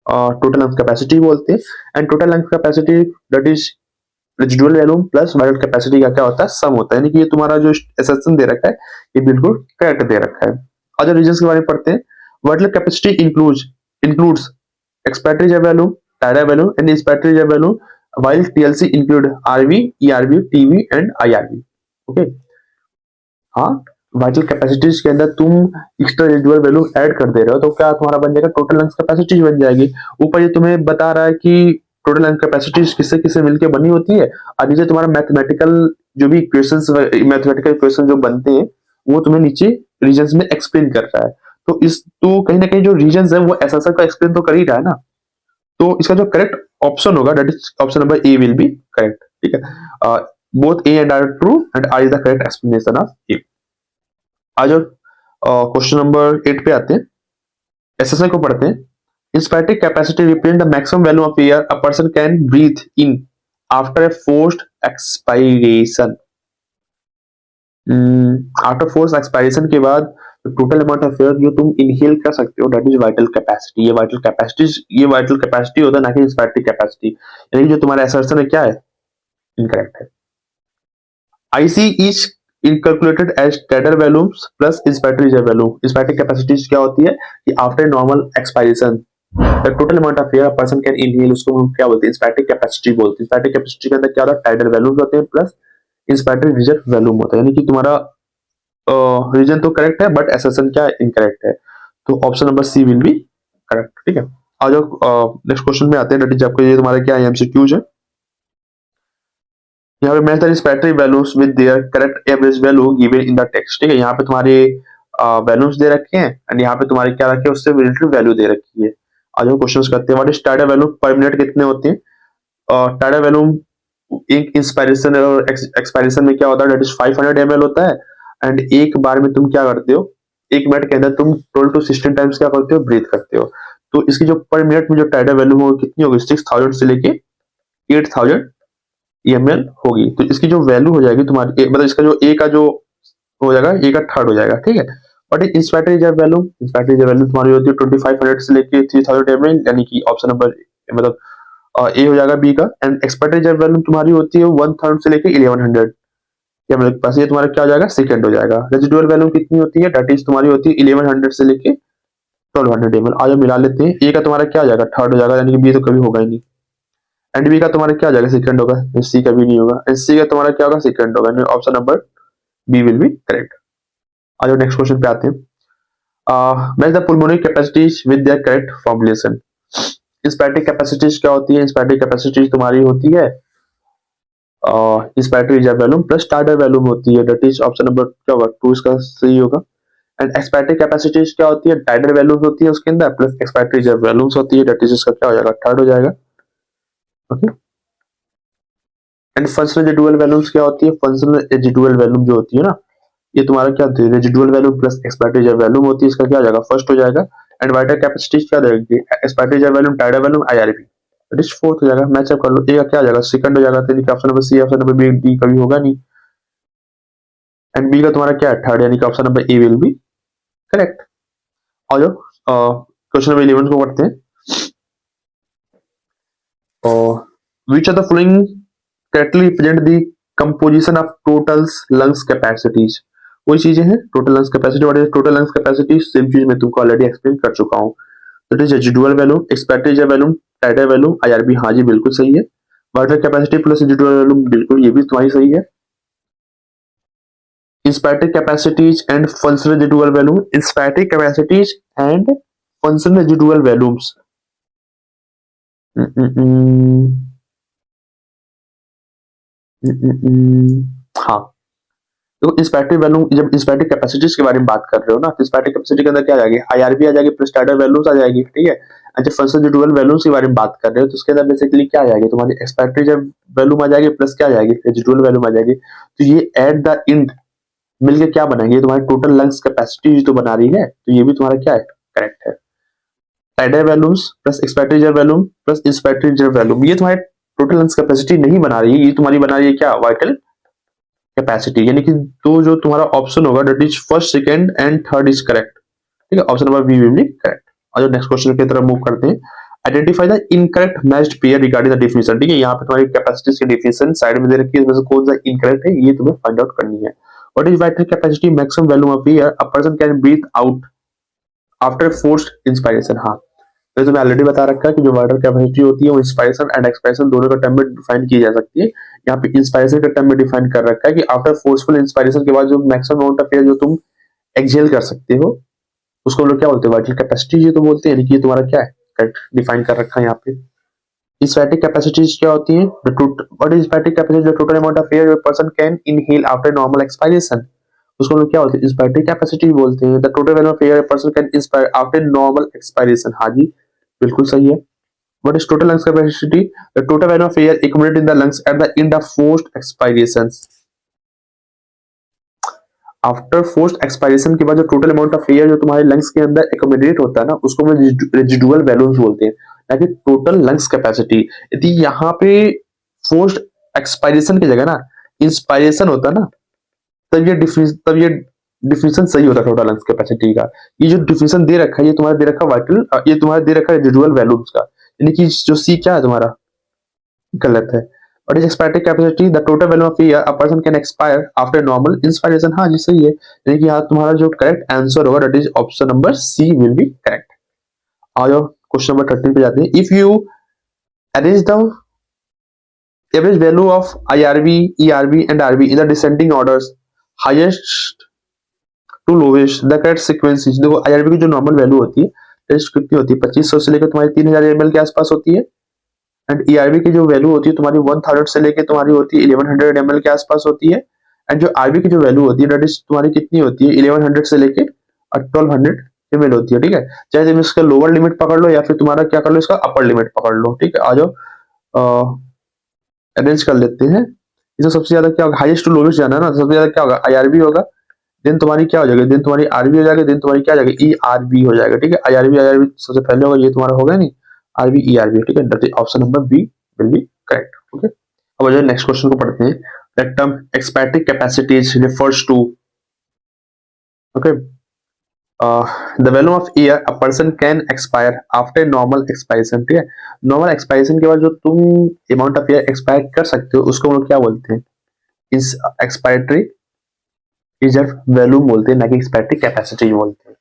टोटल लंग्स कैपेसिटी बोलते हैं। And total lungs capacity that is residual volume plus vital capacity का क्या होता है, सम होता है। यानी कि ये तुम्हारा जो एसेसन दे रखा है ये बिल्कुल करेक्ट दे रखा है। अदर रीजंस के बारे में पढ़ते हैं। Vital capacity includes expiratory reserve value, tidal value and inspiratory reserve value, while TLC include RV, ERV, TV and IRV। Okay, हाँ वाइटल कैपेसिटीज के अंदर तुम एक्स्ट्रा रेजिडुअल वैल्यू ऐड कर दे रहे हो तो क्या तुम्हारा बन जाएगा, टोटल लंग्स कैपेसिटीज बन जाएगी। ऊपर ये तुम्हें बता रहा है कि टोटल लंग्स कैपेसिटीज किससे किससे मिलकर बनी होती है, और नीचे तुम्हारा मैथमेटिकल जो भी इक्वेशंस, मैथमेटिकल इक्वेशन जो बनते हैं वो तुम्हें नीचे रीजंस में एक्सप्लेन कर रहा है। तो इस तो कहीं ना कहीं जो रीजंस है वो एसएसआर को एक्सप्लेन तो कर ही रहा है ना। तो इसका जो करेक्ट ऑप्शन होगा that is option number A will be correct. ठीक है, both A and R true and R is the correct explanation of A. आज क्वेश्चन नंबर 8 पे आते हैं। एसएसआई को पढ़ते हैं। Inspiratory capacity represent the maximum value of air a person can breathe in after a forced expiration. After force expiration के बाद total amount of air जो तुम इनहेल कर सकते हो दैट इज वाइटल कैपेसिटी। ये वाइटल कैपेसिटी होता है ना कि इंस्पायरेटरी कैपेसिटी। यानी जो तुम्हारा असर्शन है क्या है, इनकरेक्ट है। IC is calculated as tidal values plus inspiratory reserve value. Inspiratory capacity क्या होती है कि after normal expiration the total amount of air person can inhale, उसको हम क्या बोलते हैं, इंस्पायरेटरी कैपेसिटी बोलते हैं। इंस्पायरेटरी कैपेसिटी के अंदर क्या होता है, टाइडर वैल्यूज होते हैं प्लस इंस्पायरेटरी रिजर्व वैल्यू होता है। यानी कि तुम्हारा रीजन तो करेक्ट है बट एसेसन क्या इनकरेक्ट है। तो option number C will be correct. ठीक है, आ जाओ नेक्स्ट क्वेश्चन में आते हैं। दैट इज आपको ये तुम्हारा क्या एमसीक्यूज है। यहाँ पे match the respective values with their correct average value given in the text. ठीक है, यहाँ पे तुम्हारे वैल्यूज दे रखे हैं एंड यहाँ पे तुम्हारे क्या रखे हैं, उससे रिलेटेड वैल्यू दे रखी है। आ जाओ क्वेश्चंस करते हैं। What is tidal value per minute कितने होते हैं, टाइडर वैल्यू एक इंस्पायरेशन और एक्सपायरेशन में क्या होता है, दैट इज 500 ml होता है। एंड एक बार में तुम क्या करते हो, एक मिनट के अंदर तुम 12 to 16 टाइम्स क्या करते हो, ब्रीथ करते हो। तो इसकी जो पर मिनट में जो टाइडर वैल्यू होगी कितनी होगी, 6000 से लेके 8000 EML होगी। तो इसकी जो वैल्यू हो जाएगी तुम्हारी मतलब इसका जो ए का जो हो जाएगा, ए का थर्ड हो जाएगा, ठीक है। But inspector reserve value, inspector reserve value तुम्हारी होती है 2500 से लेके 3000 एमएल, यानी कि ऑप्शन नंबर मतलब ए हो जाएगा बी का। एंड एक्सपेक्टेड रिजर्व वैल्यू तुम्हारी होती है 1000 से लेके 1100 या मतलब पास, ये तुम्हारा क्या हो जाएगा, सेकंड हो जाएगा। रेजिडुअल वैल्यू कितनी होती है, दैट इज तुम्हारी होती है 1100 से लेके 1200 एमएल। आज मिला लेते हैं, ए का तुम्हारा क्या हो जाएगा, थर्ड हो जाएगा, यानी कि बी तो कभी होगा ही नहीं। एंड बी का तुम्हारा क्या हो जाएगा, सेकंड होगा, सी का भी नहीं होगा। एंड सी का तुम्हारा क्या होगा, सेकंड होगा। Option number B will be correct. आज नेक्स्ट क्वेश्चन पे आते हैं। Match the pulmonary capacities with their correct formulation. Inspiratory capacities क्या होती है, इंस्पायरेटिव कैपेसिटीज तुम्हारी होती है inspiratory reserve volume plus tidal volume होती है, दैट इज ऑप्शन नंबर क्या होगा, 2 इसका सही होगा। एंड एक्सपायरेटिव कैपेसिटीज क्या होती है, टाइडल वैल्यूम होती है उसके अंदर, प्लस एक्सपायरेटिव रिजर्व वैल्यूम्स होती है, दैट इज इसका क्या हो जाएगा, थर्ड हो जाएगा। ओके। एंड फंक्शनल रेजिडुअल वैल्यूम्स क्या होती है, फंक्शनल रेजिडुअल वैल्यूम जो होती है ना, ये तुम्हारा क्या होती है, residual volume plus expiratory reserve volume होती है, इसका क्या हो जाएगा, फर्स्ट हो जाएगा। एंड वाइटर कैपेसिटीज क्या देगी, expiratory reserve volume, tidal volume, IRV, that is fourth हो जाएगा। मैच अप कर लो, ए का क्या हो जाएगा, सेकंड हो जाएगा, तो option number C, option number B, D कभी होगा नहीं। एंड बी का तुम्हारा क्या है, थर्ड, यानी कि option number A will be correct. और जो क्वेश्चन नंबर 11 को पढ़ते हैं। Which of the following correctly represent the composition of total lungs capacities? वही चीजें हैं, total lungs capacity, what is total lungs capacity, same चीज मैं तुमको ऑलरेडी एक्सप्लेन कर चुका हूँ। That is residual volume, expected volume, tidal volume, IRV, हाँ जी बिल्कुल सही है। Vital capacity plus residual volume, बिल्कुल ये भी तुम्हारी सही है। Inspiratory capacities and functional residual volume, inspiratory capacities and functional residual volumes. हाँ, तो इंस्पेक्टिव वैल्यू, जब इंस्पेक्टिव कैपेसिटीज के बारे में बात कर रहे हो ना, तो इंस्पेक्टिव कैपेसिटी के अंदर क्या आ जाएगी, आईआरबी आ जाएगी, प्लस टाइडल वैल्यूज आ जाएगी, ठीक है। अच्छा, फंक्शनल रेजिडुअल वैल्यूज के बारे में बात कर रहे हो, तो उसके अंदर बेसिकली क्या आ जाएगी, तुम्हारी एक्सपेक्टेड वैल्यूम आ जाएगी, प्लस क्या आ जाएगी, रेजिडुअल वैल्यूम आ जाएगी। तो ये एट द एंड मिलकर क्या बनाएंगे, तुम्हारी टोटल लंग्स कैपेसिटी तो बना रही है, तो ये भी तुम्हारा क्या है, करेक्ट है। Tidal वैल्यूम्स plus expected volume plus inspected volume, ये तुम्हारी टोटल लंग्स कैपेसिटी नहीं बना रही है, ये तुम्हारी बना रही है क्या, वाइटल कैपेसिटी। यानी कि तो जो तुम्हारा ऑप्शन होगा, that is first, second and third is correct, ठीक है। Option number B will be correct. और जो नेक्स्ट क्वेश्चन की तरफ मूव करते हैं। Identify the incorrect matched pair regarding the definition, ठीक है। यहाँ पे तुम्हारी कैपेसिटीज की डेफिनेशन साइड में दे रखी है, इसमें से कौन सा इनकरेक्ट है ये तुम्हें फाइंड आउट करनी है। What is vital capacity maximum value of air a person can breathe out after forced inspiration. हाँ, तो तुम्हें ऑलरेडी बता रखा है कि जो वाइटल कैपेसिटी होती है वो इंस्पायरेशन एंड एक्सपायरेशन दोनों का टर्म में डिफाइन की जा सकती है। यहाँ पे इंस्पायरेशन के टर्म में डिफाइन कर रखा है कि आफ्टर फोर्सफुल इंस्पायरेशन के बाद जो मैक्सिमम अमाउंट ऑफ एयर जो तुम एक्सहेल कर सकते हो, उसको हम लोग क्या बोलते हैं, वाइटल कैपेसिटी ये तो बोलते हैं। यानी कि ये तुम्हारा क्या है, करेक्ट डिफाइन कर रखा है यहाँ पे। स्टैटिक कैपेसिटीज क्या होती है, what is static capacity, the total amount of air a person can inhale after normal expiration, उसको हम लोग क्या बोलते हैं, स्टैटिक कैपेसिटी बोलते हैं। The total value of air a person can inspire after normal expiration, हाँ जी बिल्कुल सही है। What is total lungs capacity? The total value of air accumulated in the lungs at the end of forced expirations. After forced expiration के बाद जो total amount of air जो तुम्हारे लंग्स के अंदर एक्यूमुलेट होता है ना, उसको हम रेजिडुअल वैल्यूज बोलते हैं, ना कि टोटल लंग्स कैपेसिटी। यदि यहाँ पे फोर्स्ड एक्सपायरेशन की जगह ना इंस्पायरेशन होता ना, तब ये डिफिनेशन सही होता टोटल लंग्स कैपेसिटी का। ये जो डिफिनेशन दे रखा है, ये तुम्हारा दे रखा है वाइटल, ये तुम्हारा दे रखा है रेजिडुअल वैल्यूज का, यानी कि जो सी क्या है तुम्हारा गलत है। What is expired capacity? The total value of year a person can expire after normal inspiration, हाँ जी सही है। यानी कि यहाँ तुम्हारा जो करेक्ट आंसर होगा, that is option number C will be correct। आ जाओ क्वेश्चन नंबर 13 पे जाते हैं। If you arrange the average value of IRB, ERB and RB in the descending orders, highest to lowest, the correct sequence is, देखो IRB की जो normal value होती है टेस्ट कितनी होती है, 2500 से लेकर तुम्हारी 3000 ml के आसपास होती है। एंड ईआरबी की जो वैल्यू होती है तुम्हारी 1000 से लेके तुम्हारी होती है 1100 ml के आसपास होती है। एंड जो आरबी की जो वैल्यू होती है दैट इज तुम्हारी कितनी होती है, 1100 से लेके 1200 ml होती है, ठीक है। चाहे तुम इसका लोअर लिमिट पकड़ लो या फिर तुम्हारा क्या कर लो, इसका अपर लिमिट पकड़ लो, ठीक है। आ जाओ अरेंज कर लेते हैं। इसमें सबसे ज्यादा क्या होगा, हाईएस्ट टू लोवेस्ट जाना है ना, सबसे ज्यादा क्या होगा, आईआरबी होगा, देन तुम्हारी क्या हो जाएगा, देन तुम्हारी आरबी हो जाएगा, देन तुम्हारी क्या हो जाएगा, ईआरबी हो जाएगा, ठीक है। आईआरबी सबसे पहले होगा, ये तुम्हारा होगा नहीं, आरबी ईआरबी, ठीक है। Option number B will be correct। अब जो नेक्स्ट क्वेश्चन को पढ़ते हैं, the term expected capacity refers to, okay, the value of air a person can expire after normal expiration, ठीक है। नॉर्मल एक्सपायरेशन के बाद जो तुम अमाउंट ऑफ ईयर एक्सपायर कर सकते हो उसको हम लोग क्या बोलते हैं, इस एक्सपायरेटरी रिजर्व वैल्यू बोलते हैं, ना कि एक्सपायरेटरी कैपेसिटी बोलते हैं।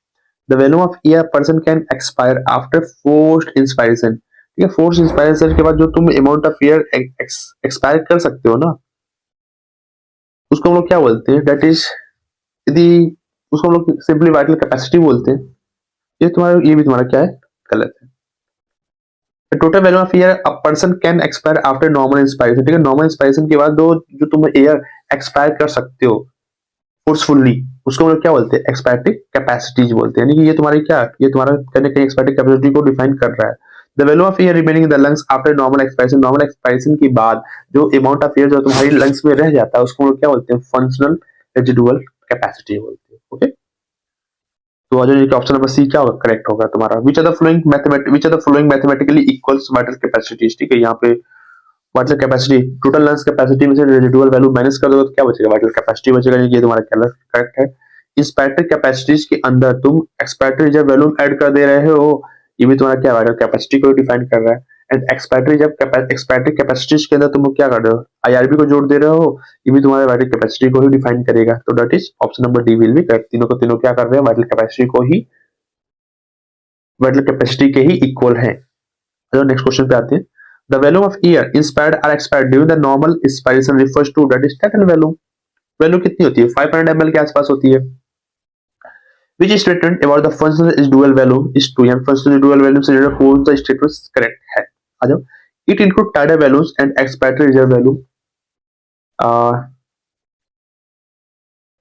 The value of year person can expire after forced inspiration, ठीक है। फोर्स्ड इंस्पायरेशन के बाद जो तुम अमाउंट ऑफ ईयर एक्सपायर कर सकते हो ना, उसको हम लोग क्या बोलते हैं, दैट इज यदि उसको हम लोग सिंपली वाइटल कैपेसिटी बोलते हैं। ये भी तुम्हारा क्या है, गलत है। Total value of air a person can expire after normal inspiration, ठीक है। नॉर्मल इंस्पायरेशन के बाद जो तुम ईयर एक्सपायर कर सकते हो फोर्सफुली, उसको हम लोग क्या बोलते हैं, एक्सपायरेटिव कैपेसिटीज बोलते हैं। यानी कि ये तुम्हारी क्या, ये तुम्हारा कहीं ना कहीं एक्सपायरेटिव कैपेसिटी को डिफाइन कर रहा है। The value of year remaining in the lungs after normal expiration, normal expiration के बाद जो अमाउंट ऑफ ईयर जो तुम्हारी लंग्स में रह जाता है उसको हम लोग क्या बोलते हैं, फंक्शनल रेजिडुअल कैपेसिटी बोलते हैं। ओके, तो आ जाओ, ऑप्शन नंबर सी क्या होगा, करेक्ट होगा तुम्हारा। Which are the following mathematically equals vital capacities, ठीक है। यहाँ पे vital capacity, total lungs capacity में से रेजिडुअल वैल्यू माइनस कर दो तो क्या बचेगा, वाइटल कैपेसिटी बचेगा। ये तुम्हारा करेक्ट है। इंस्पेक्टर कैपेसिटीज के अंदर तुम एक्सपेक्टेड रिजर्व वैल्यू ऐड कर दे रहे हो, ये भी तुम्हारा क्या वाइटल कैपेसिटी को डिफाइन कर रहा है। एंड एक्सपेक्टेड कैपेसिटीज के अंदर तुम क्या कर रहे हो, आईआरबी को जोड़ दे रहे हो, ये भी तुम्हारे वाइटल कैपेसिटी को ही डिफाइन करेगा। तो that is option number D will be correct. तीनों को तीनों क्या कर रहे हैं, वाइटल कैपेसिटी को ही, वाइटल कैपेसिटी के ही इक्वल है। तो नेक्स्ट क्वेश्चन पे आते हैं। The value of air inspired or expired during the normal inspiration refers to, that is total value. Value कितनी होती है, 500 ml के आसपास होती है। Which statement about the functional residual value is true, यहाँ functional residual value से related कौन सा स्टेटमेंट करेक्ट है, आ जाओ। It include tidal values and expected reserve value,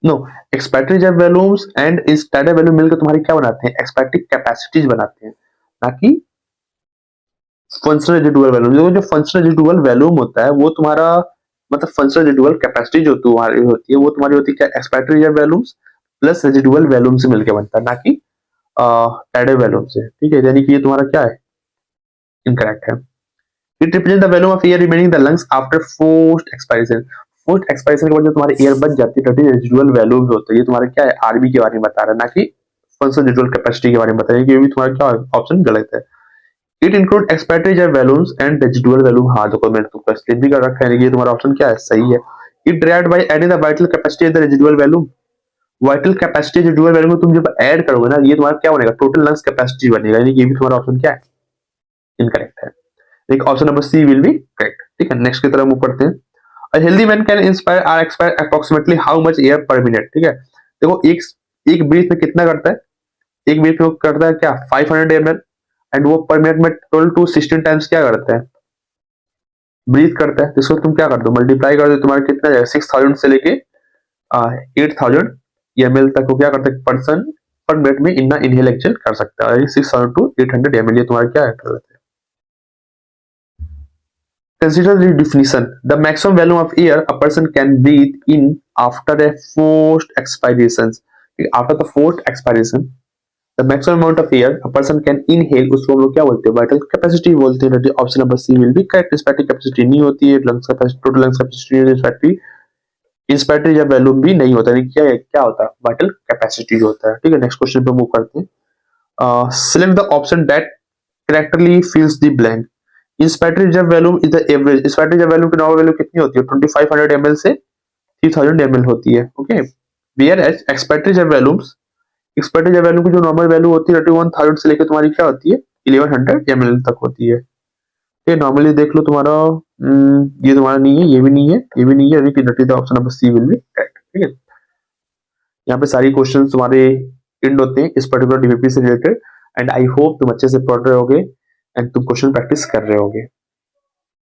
no, expected reserve values and इस टाइडल वैल्यू मिलकर तुम्हारी क्या बनाते हैं, एक्सपेक्टेड कैपेसिटीज बनाते हैं, ना कि फंक्शनल रेजिडुअल वैल्यू। जो फंक्शनल रेजिडुअल वैल्यू होता है वो तुम्हारा मतलब फंक्शनल रेजिडुअल कैपेसिटी जो तुम्हारी होती है वो तुम्हारी होती है क्या, expected reserve values plus residual volume से मिलकर बनता है, ना कि टाइडल वैल्यूम से, ठीक है। यानी कि ये तुम्हारा क्या है, इनकरेक्ट है। It represent the value of air remaining the lungs after forced expiration, forced expiration के बाद जो तुम्हारी एयर बच जाती है दैट इज रेजिडुअल वैल्यूज होता है। ये तुम्हारा क्या है, आरबी के बारे में बता रहा है, ना कि फंक्शनल रेजिडुअल कैपेसिटी के बारे में बता रहा है। ये भी तुम्हारा क्या ऑप्शन गलत है। It include expected reserve values and residual value, हाँ देखो मैंने तुमको एक्सप्लेन भी कर रखा है कि ये तुम्हारा ऑप्शन क्या है, सही है। It derived by adding the vital capacity and the residual value, vital capacity residual value में तुम जब ऐड करोगे ना ये तुम्हारा क्या बनेगा, टोटल लंग्स कैपेसिटी बनेगा। यानी ये भी तुम्हारा ऑप्शन क्या है, इनकरेक्ट है। एक option number C will be correct, ठीक है। नेक्स्ट की तरफ मूव करते हैं। A healthy man can inspire or expire approximately how much air per minute, ठीक है। देखो एक ब्रीथ में कितना करता है, एक ब्रीथ में करता है क्या 500 ml, एंड वो पर मिनट में 12 to 16 टाइम्स क्या करता है, ब्रीथ करता है। इसको तुम क्या कर दो, मल्टीप्लाई कर दो, तुम्हारा कितना जाएगा 6000 से लेके 8000 ml तक को क्या करता है पर्सन पर मिनट में इतना इनहेल एक्सहेल कर सकता है। 6000 to 800 ml ये तुम्हारा क्या है, consider the definition. The maximum value of air a person can breathe in after a forced expiration. After the forced expiration, the maximum amount of air a person can inhale उसको हम लोग क्या बोलते हैं, vital capacity बोलते हैं। Option number C will be correct. Inspiratory capacity नहीं होती है, lungs capacity, total lungs capacity inspiratory, inspiratory जब वैल्यूम भी नहीं होता है, क्या होता है, वाइटल कैपेसिटी होता है, ठीक है। नेक्स्ट क्वेश्चन पे मूव करते हैं। Select the option that correctly fills the blank. Inspiratory reserve volume is the average, inspiratory reserve volume की नॉर्मल वैल्यू कितनी होती है, 2500 ml से 3000 ml होती है, okay. Whereas expiratory reserve volumes, expiratory reserve value की जो नॉर्मल वैल्यू होती है 1000 से लेकर तुम्हारी क्या होती है 1100 ml तक होती है। ये नॉर्मली देख लो तुम्हारा, ये तुम्हारा नहीं है, ये भी नहीं है, ये भी नहीं है, यानी option number C will be correct, ठीक है। यहाँ पे सारी क्वेश्चन तुम्हारे एंड होते हैं इस पर्टिकुलर डीपीपी से रिलेटेड, एंड आई होप तुम अच्छे से पढ़ रहे होगे एंड तुम क्वेश्चन प्रैक्टिस कर रहे होगे।